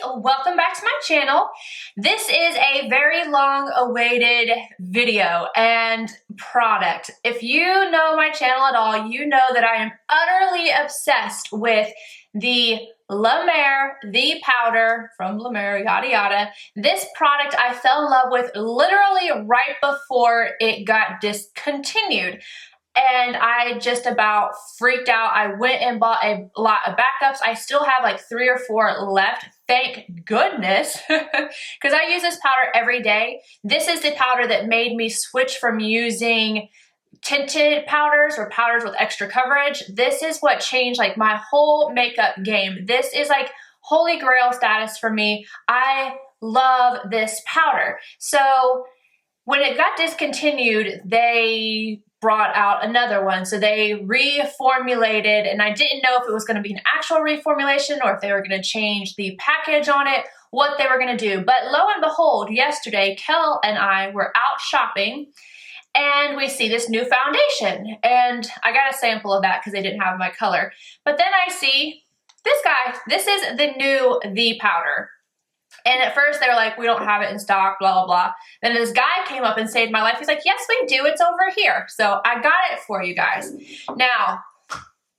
welcome back to my channel. This is a very long awaited video and product. If you know my channel at all, you know that I am utterly obsessed with the Mer The Powder from Mer, yada yada. This product I fell in love with literally right before it got discontinued. And I just about freaked out. I went and bought a lot of backups. I still have like 3 or 4 left. Thank goodness, because I use this powder every day. This is the powder that made me switch from using tinted powders or powders with extra coverage. This is what changed like my whole makeup game. This is like holy grail status for me. I love this powder. So when it got discontinued, they brought out another one. So they reformulated, and I didn't know if it was going to be an actual reformulation or if they were going to change the package on it, what they were going to do. But lo and behold, yesterday, Kel and I were out shopping and we see this new foundation. And I got a sample of that because they didn't have my color. But then I see this guy. This is the new The Powder. And at first they were like, we don't have it in stock, blah, blah, blah. Then this guy came up and saved my life. He's like, yes, we do. It's over here. So I got it for you guys. Now,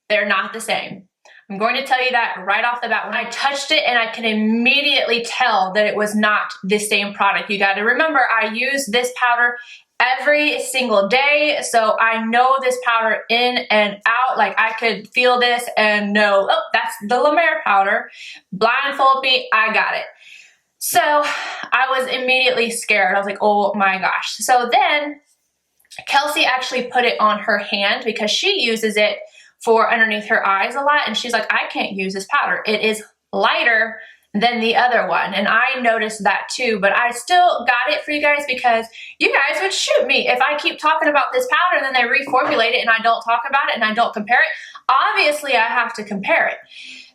they're not the same. I'm going to tell you that right off the bat. When I touched it, and I can immediately tell that it was not the same product. You got to remember, I use this powder every single day. So I know this powder in and out. Like I could feel this and know, oh, that's the Mer powder. Blindfold me, I got it. So I was immediately scared. I was like, oh my gosh. So then Kelsey actually put it on her hand because she uses it for underneath her eyes a lot. And she's like, I can't use this powder. It is lighter than the other one. And I noticed that too, but I still got it for you guys because you guys would shoot me if I keep talking about this powder and then they reformulate it and I don't talk about it and I don't compare it. Obviously I have to compare it.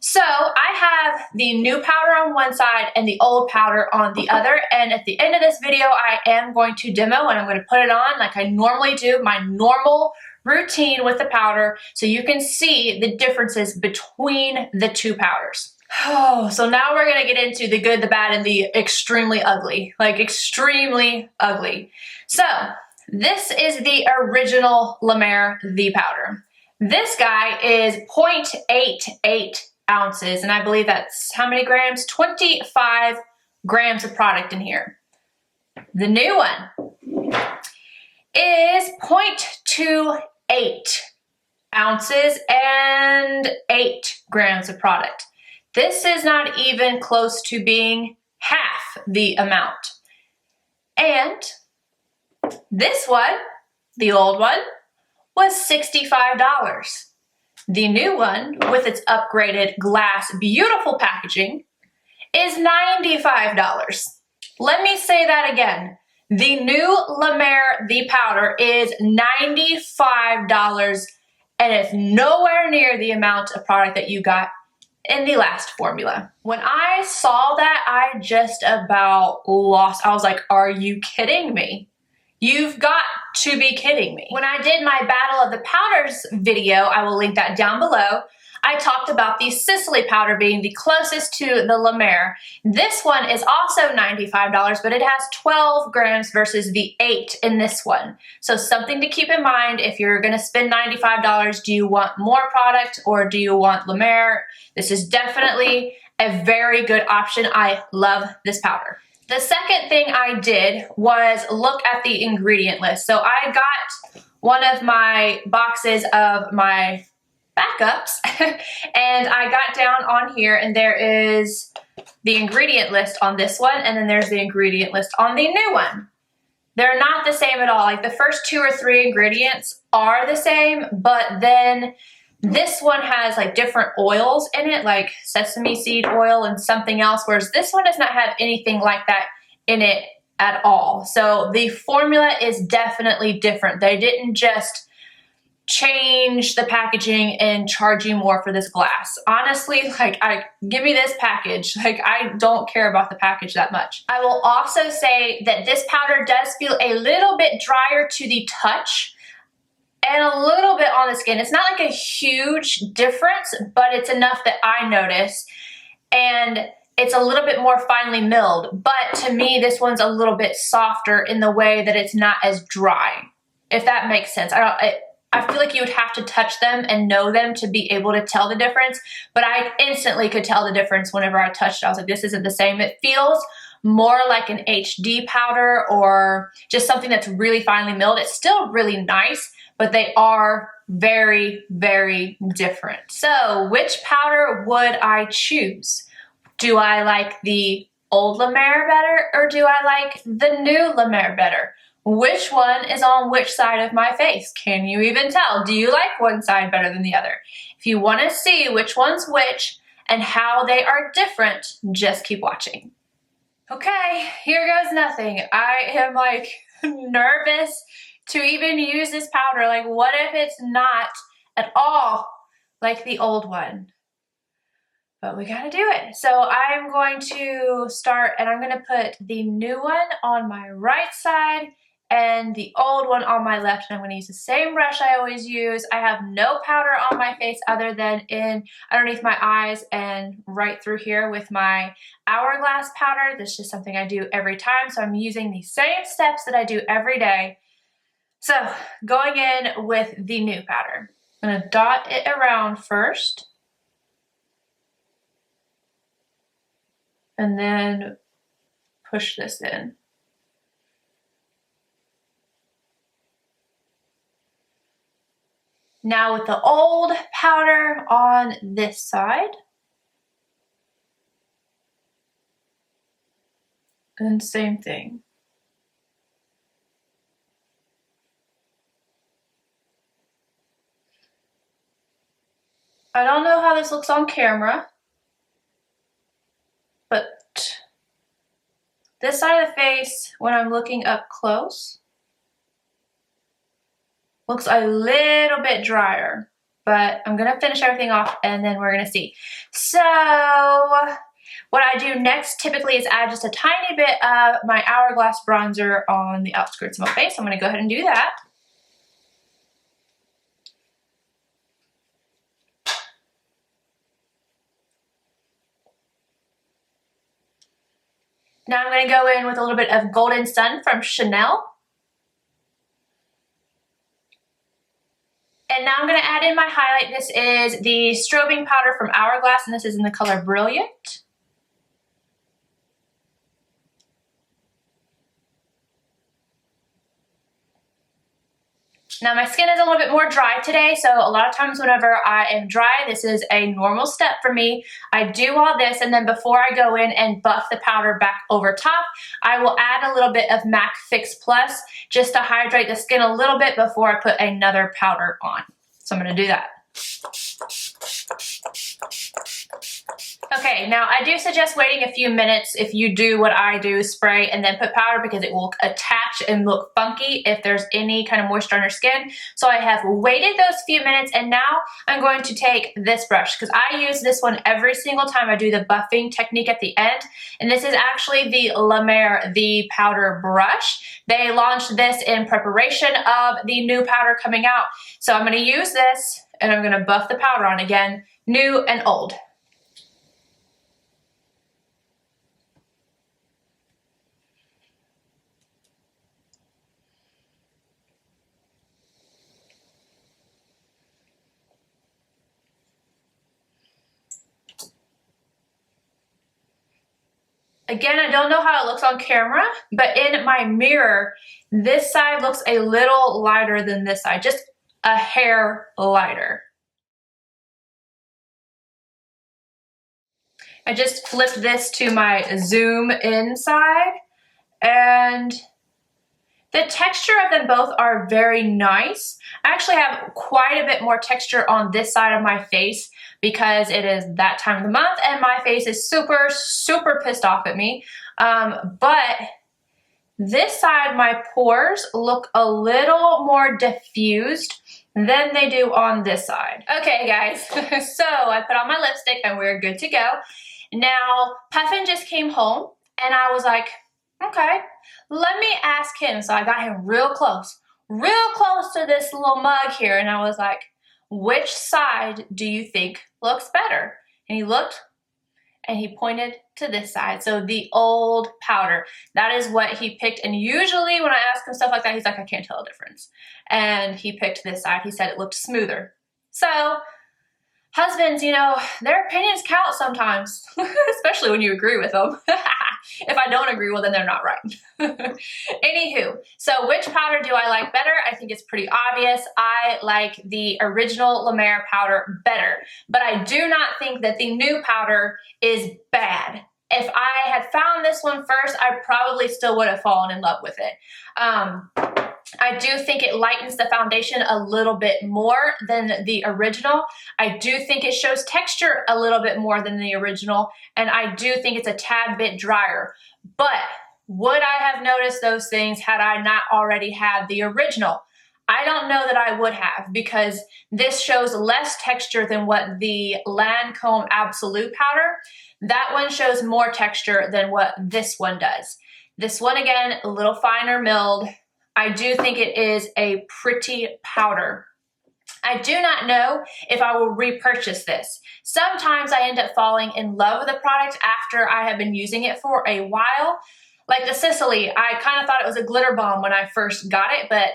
So I have the new powder on one side and the old powder on the other. And at the end of this video, I am going to demo and I'm going to put it on like I normally do, my normal routine with the powder, so you can see the differences between the two powders. Oh, so now we're going to get into the good, the bad, and the extremely ugly, like extremely ugly. So this is the original Mer The Powder. This guy is 0.88 ounces, and I believe that's how many grams? 25 grams of product in here. The new one is 0.28 ounces and 8 grams of product. This is not even close to being half the amount. And this one, the old one, was $65. The new one, with its upgraded glass, beautiful packaging, is $95. Let me say that again. The new Mer The Powder is $95, and it's nowhere near the amount of product that you got in the last formula. When I saw that, I just about lost. I was like, are you kidding me? You've got to be kidding me. When I did my Battle of the Powders video, I will link that down below, I talked about the Sicily powder being the closest to the Mer. This one is also $95, but it has 12 grams versus the 8 in this one. So something to keep in mind if you're gonna spend $95, do you want more product or do you want Mer? This is definitely a very good option. I love this powder. The second thing I did was look at the ingredient list. So I got one of my boxes of my backups and I got down on here and there is the ingredient list on this one and then there's the ingredient list on the new one. They're not the same at all. Like the first 2 or 3 ingredients are the same, but then this one has like different oils in it, like sesame seed oil and something else, whereas this one does not have anything like that in it at all. So the formula is definitely different. They didn't just change the packaging and charge you more for this glass. Honestly, like give me this package. Like I don't care about the package that much. I will also say that this powder does feel a little bit drier to the touch and a little bit on the skin. It's not like a huge difference, but it's enough that I notice. And it's a little bit more finely milled, but to me, this one's a little bit softer in the way that it's not as dry, if that makes sense. I feel like you would have to touch them and know them to be able to tell the difference, but I instantly could tell the difference whenever I touched it. I was like, this isn't the same. It feels more like an HD powder or just something that's really finely milled. It's still really nice, but they are very, very different. So which powder would I choose? Do I like the old La Mer better, or do I like the new La Mer better? Which one is on which side of my face? Can you even tell? Do you like one side better than the other? If you want to see which one's which and how they are different, just keep watching. Okay, here goes nothing. I am like nervous to even use this powder. Like, what if it's not at all like the old one? But we gotta do it. So I'm going to start, and I'm gonna put the new one on my right side and the old one on my left, and I'm gonna use the same brush I always use. I have no powder on my face other than underneath my eyes and right through here with my Hourglass powder. This is just something I do every time, so I'm using the same steps that I do every day. So going in with the new powder, I'm gonna dot it around first, and then push this in. Now with the old powder on this side, and same thing. I don't know how this looks on camera, but this side of the face, when I'm looking up close, looks a little bit drier, but I'm gonna finish everything off and then we're gonna see. So what I do next typically is add just a tiny bit of my Hourglass bronzer on the outskirts of my face. I'm gonna go ahead and do that. Now I'm gonna go in with a little bit of Golden Sun from Chanel. And now I'm going to add in my highlight. This is the strobing powder from Hourglass, and this is in the color Brilliant. Now my skin is a little bit more dry today, so a lot of times whenever I am dry, this is a normal step for me. I do all this, and then before I go in and buff the powder back over top, I will add a little bit of MAC Fix Plus just to hydrate the skin a little bit before I put another powder on. So I'm going to do that. Okay, now I do suggest waiting a few minutes if you do what I do, spray and then put powder, because it will attach and look funky if there's any kind of moisture on your skin. So I have waited those few minutes, and now I'm going to take this brush, because I use this one every single time I do the buffing technique at the end. And this is actually the La Mer The Powder brush. They launched this in preparation of the new powder coming out. So I'm going to use this and I'm going to buff the powder on again, new and old. Again, I don't know how it looks on camera, but in my mirror, this side looks a little lighter than this side, just a hair lighter. I just flipped this to my zoom in side, and the texture of them both are very nice. I actually have quite a bit more texture on this side of my face because it is that time of the month and my face is super, super pissed off at me. But this side, my pores look a little more diffused than they do on this side. Okay, guys, so I put on my lipstick and we're good to go. Now, Puffin just came home and I was like, okay, let me ask him. So I got him real close to this little mug here. And I was like, which side do you think looks better? And he looked and he pointed to this side. So the old powder, that is what he picked. And usually when I ask him stuff like that, he's like, I can't tell a difference. And he picked this side. He said it looked smoother. So husbands, you know, their opinions count sometimes, especially when you agree with them. If I don't agree, well, then they're not right. Anywho, so which powder do I like better? I think it's pretty obvious. I like the original La Mer powder better, but I do not think that the new powder is bad. If I had found this one first, I probably still would have fallen in love with it. I do think it lightens the foundation a little bit more than the original. I do think it shows texture a little bit more than the original, and I do think it's a tad bit drier. But would I have noticed those things had I not already had the original? I don't know that I would have, because this shows less texture than what the Lancome Absolute powder. That one shows more texture than what this one does. This one, again, a little finer milled. I do think it is a pretty powder. I do not know if I will repurchase this. Sometimes I end up falling in love with a product after I have been using it for a while. Like the Sicily, I kind of thought it was a glitter bomb when I first got it, but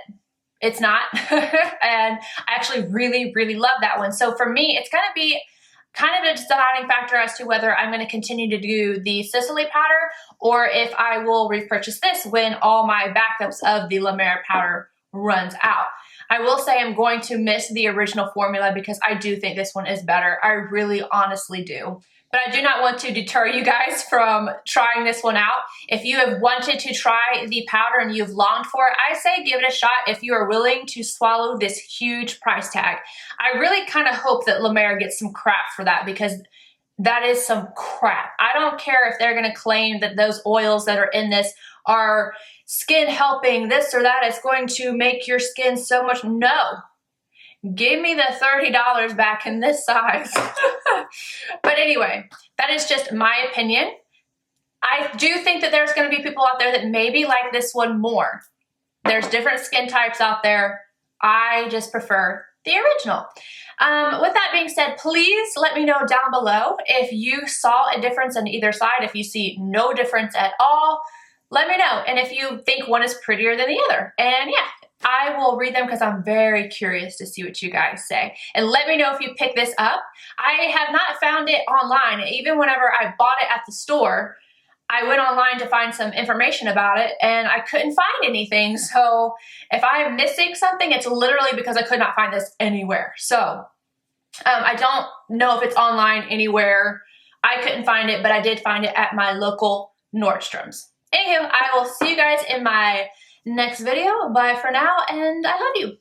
it's not. And I actually really, really love that one. So for me, it's going to be kind of a deciding factor as to whether I'm going to continue to do the Sicily powder or if I will repurchase this when all my backups of the La Mer powder runs out. I will say I'm going to miss the original formula because I do think this one is better. I really honestly do. But I do not want to deter you guys from trying this one out. If you have wanted to try the powder and you've longed for it, I say give it a shot if you are willing to swallow this huge price tag. I really kind of hope that La Mer gets some crap for that, because that is some crap. I don't care if they're going to claim that those oils that are in this are skin helping this or that. It's going to make your skin so much. No. Give me the $30 back in this size. But anyway, that is just my opinion. I do think that there's going to be people out there that maybe like this one more. There's different skin types out there. I just prefer the original. With that being said, please let me know down below if you saw a difference on either side. If you see no difference at all, let me know. And if you think one is prettier than the other. And yeah, I will read them because I'm very curious to see what you guys say. And let me know if you pick this up. I have not found it online. Even whenever I bought it at the store, I went online to find some information about it and I couldn't find anything. So if I'm missing something, it's literally because I could not find this anywhere. So I don't know if it's online anywhere. I couldn't find it, but I did find it at my local Nordstrom's. Anywho, I will see you guys in my next video. Bye for now, and I love you.